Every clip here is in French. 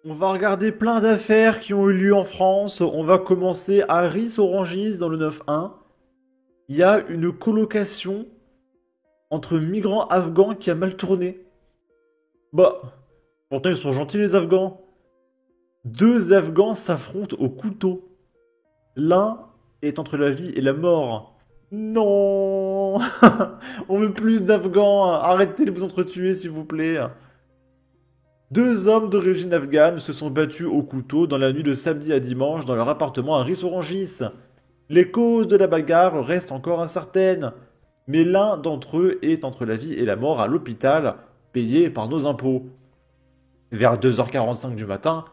On va regarder plein d'affaires qui ont eu lieu en France. On va commencer à Ris-Orangis dans le 9-1. Il y a une colocation entre migrants afghans qui a mal tourné. Bah, pourtant ils sont gentils les Afghans. Deux Afghans s'affrontent au couteau. L'un est entre la vie et la mort. Non. On veut plus d'Afghans. Arrêtez de vous entretuer s'il vous plaît. Deux hommes d'origine afghane se sont battus au couteau dans la nuit de samedi à dimanche dans leur appartement à Ris-Orangis. Les causes de la bagarre restent encore incertaines, mais l'un d'entre eux est entre la vie et la mort à l'hôpital, payé par nos impôts. Vers 2h45 du matin,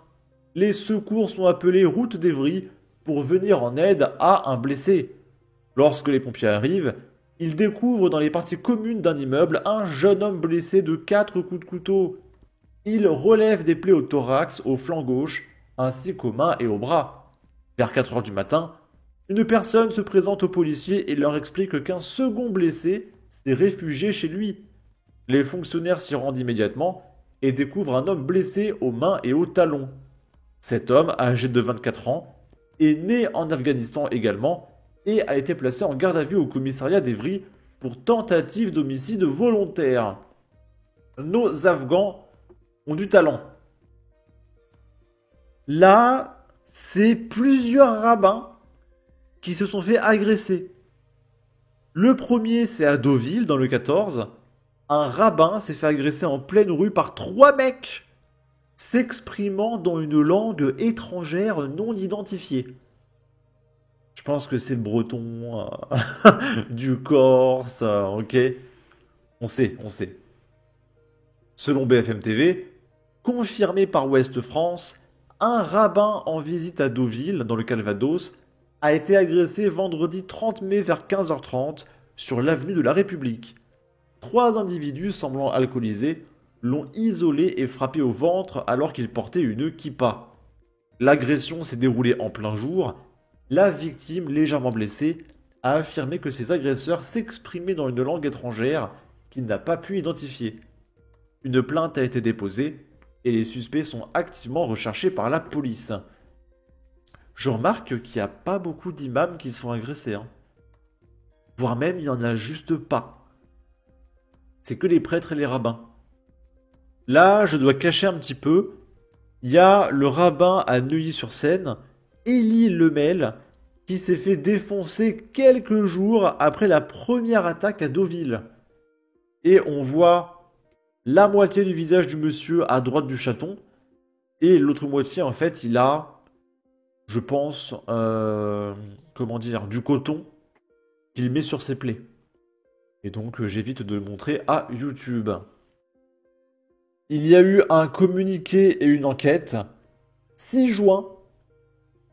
les secours sont appelés route d'Evry pour venir en aide à un blessé. Lorsque les pompiers arrivent, ils découvrent dans les parties communes d'un immeuble un jeune homme blessé de 4 coups de couteau. Il relève des plaies au thorax, au flanc gauche, ainsi qu'aux mains et aux bras. Vers 4 heures du matin, une personne se présente aux policiers et leur explique qu'un second blessé s'est réfugié chez lui. Les fonctionnaires s'y rendent immédiatement et découvrent un homme blessé aux mains et aux talons. Cet homme, âgé de 24 ans, est né en Afghanistan également et a été placé en garde à vue au commissariat d'Evry pour tentative d'homicide volontaire. Nos Afghans ont du talent. Là, c'est plusieurs rabbins qui se sont fait agresser. Le premier, c'est à Deauville, dans le 14. Un rabbin s'est fait agresser en pleine rue par trois mecs s'exprimant dans une langue étrangère non identifiée. Je pense que c'est le breton, du corse, ok. On sait. Selon BFM TV, confirmé par Ouest France, un rabbin en visite à Deauville, dans le Calvados, a été agressé vendredi 30 mai vers 15h30 sur l'avenue de la République. Trois individus semblant alcoolisés l'ont isolé et frappé au ventre alors qu'il portait une kippa. L'agression s'est déroulée en plein jour. La victime, légèrement blessée, a affirmé que ses agresseurs s'exprimaient dans une langue étrangère qu'il n'a pas pu identifier. Une plainte a été déposée et les suspects sont activement recherchés par la police. Je remarque qu'il n'y a pas beaucoup d'imams qui sont agressés. Voire même, il n'y en a juste pas. C'est que les prêtres et les rabbins. Là, je dois cacher un petit peu. Il y a le rabbin à Neuilly-sur-Seine, Élie Lemel, qui s'est fait défoncer quelques jours après la première attaque à Deauville. Et on voit la moitié du visage du monsieur à droite du chaton, et l'autre moitié, en fait, il a, je pense, du coton qu'il met sur ses plaies. Et donc, j'évite de le montrer à YouTube. Il y a eu un communiqué et une enquête. 6 juin,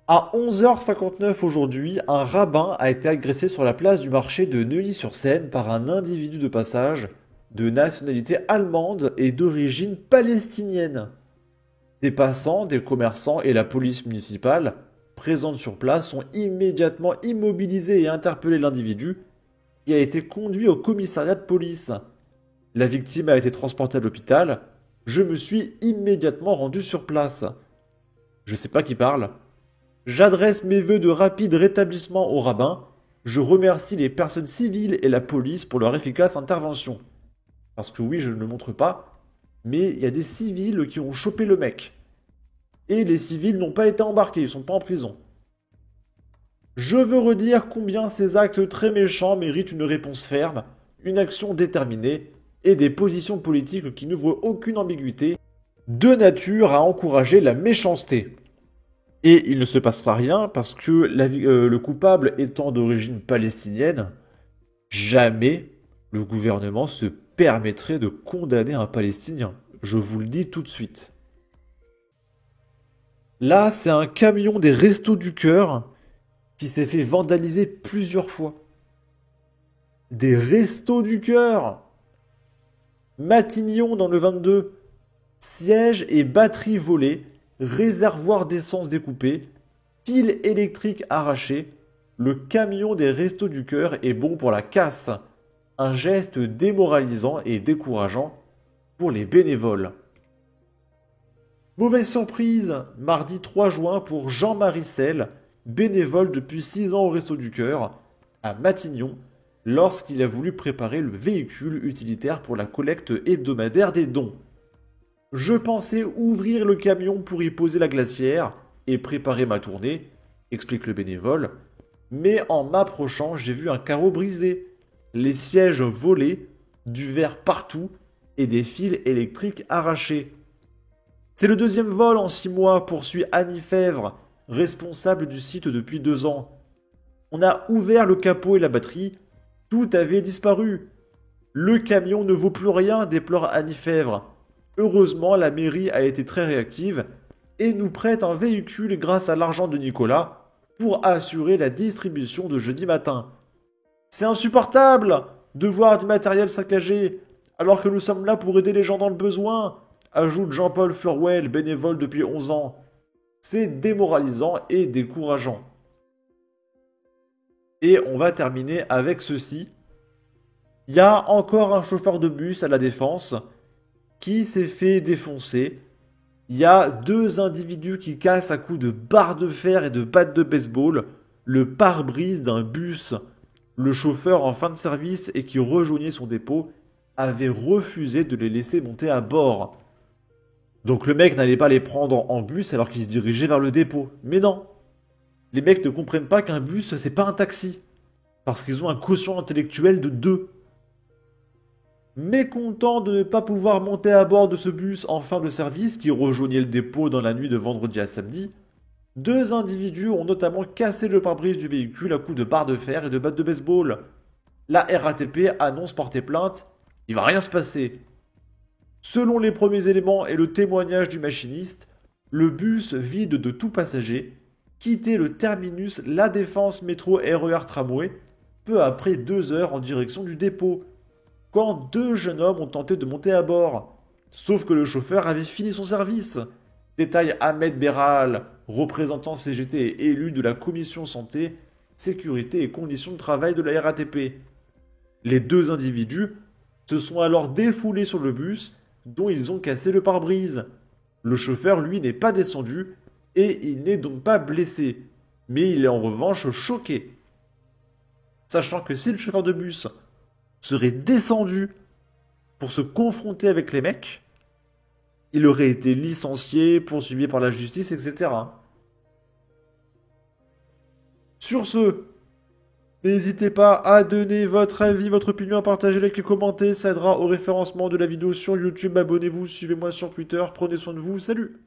à 11h59 aujourd'hui, un rabbin a été agressé sur la place du marché de Neuilly-sur-Seine par un individu de passage de nationalité allemande et d'origine palestinienne. Des passants, des commerçants et la police municipale présentes sur place ont immédiatement immobilisé et interpellé l'individu qui a été conduit au commissariat de police. La victime a été transportée à l'hôpital. Je me suis immédiatement rendu sur place. Je sais pas qui parle. J'adresse mes vœux de rapide rétablissement au rabbin. Je remercie les personnes civiles et la police pour leur efficace intervention. Parce que oui, je ne le montre pas, mais il y a des civils qui ont chopé le mec. Et les civils n'ont pas été embarqués, ils sont pas en prison. Je veux redire combien ces actes très méchants méritent une réponse ferme, une action déterminée et des positions politiques qui n'ouvrent aucune ambiguïté, de nature à encourager la méchanceté. Et il ne se passera rien parce que le coupable étant d'origine palestinienne, jamais le gouvernement se permettrait de condamner un Palestinien. Je vous le dis tout de suite. Là, c'est un camion des Restos du Cœur qui s'est fait vandaliser plusieurs fois. Des Restos du Cœur! Matignon dans le 22. Sièges et batteries volées, réservoir d'essence découpé, fil électrique arraché. Le camion des Restos du Cœur est bon pour la casse. Un geste démoralisant et décourageant pour les bénévoles. Mauvaise surprise, mardi 3 juin pour Jean-Marie Selle, bénévole depuis 6 ans au Resto du Cœur, à Matignon, lorsqu'il a voulu préparer le véhicule utilitaire pour la collecte hebdomadaire des dons. Je pensais ouvrir le camion pour y poser la glacière et préparer ma tournée, explique le bénévole, mais en m'approchant, j'ai vu un carreau brisé, les sièges volés, du verre partout et des fils électriques arrachés. C'est le deuxième vol en 6 mois, poursuit Annie Fèvre, responsable du site depuis 2 ans. On a ouvert le capot et la batterie, tout avait disparu. Le camion ne vaut plus rien, déplore Annie Fèvre. Heureusement, la mairie a été très réactive et nous prête un véhicule grâce à l'argent de Nicolas pour assurer la distribution de jeudi matin. C'est insupportable de voir du matériel saccagé alors que nous sommes là pour aider les gens dans le besoin, ajoute Jean-Paul Furwell, bénévole depuis 11 ans. C'est démoralisant et décourageant. Et on va terminer avec ceci. Il y a encore un chauffeur de bus à La Défense qui s'est fait défoncer. Il y a 2 individus qui cassent à coups de barres de fer et de battes de baseball le pare-brise d'un bus. Le chauffeur en fin de service et qui rejoignait son dépôt avait refusé de les laisser monter à bord. Donc le mec n'allait pas les prendre en bus alors qu'il se dirigeait vers le dépôt. Mais non. Les mecs ne comprennent pas qu'un bus, c'est pas un taxi. Parce qu'ils ont un quotient intellectuel de 2. Mécontents de ne pas pouvoir monter à bord de ce bus en fin de service qui rejoignait le dépôt dans la nuit de vendredi à samedi, 2 individus ont notamment cassé le pare-brise du véhicule à coups de barres de fer et de battes de baseball. La RATP annonce porter plainte. Il va rien se passer. Selon les premiers éléments et le témoignage du machiniste, le bus vide de tout passager quittait le terminus La Défense métro RER tramway peu après 2 heures en direction du dépôt, quand 2 jeunes hommes ont tenté de monter à bord. Sauf que le chauffeur avait fini son service. Détaille Ahmed Beral, représentant CGT et élu de la commission santé, sécurité et conditions de travail de la RATP. Les 2 individus se sont alors défoulés sur le bus dont ils ont cassé le pare-brise. Le chauffeur, lui, n'est pas descendu et il n'est donc pas blessé, mais il est en revanche choqué. Sachant que si le chauffeur de bus serait descendu pour se confronter avec les mecs, il aurait été licencié, poursuivi par la justice, etc. Sur ce, n'hésitez pas à donner votre avis, votre opinion, à partager, liker, commenter, ça aidera au référencement de la vidéo sur YouTube. Abonnez-vous, suivez-moi sur Twitter, prenez soin de vous, salut!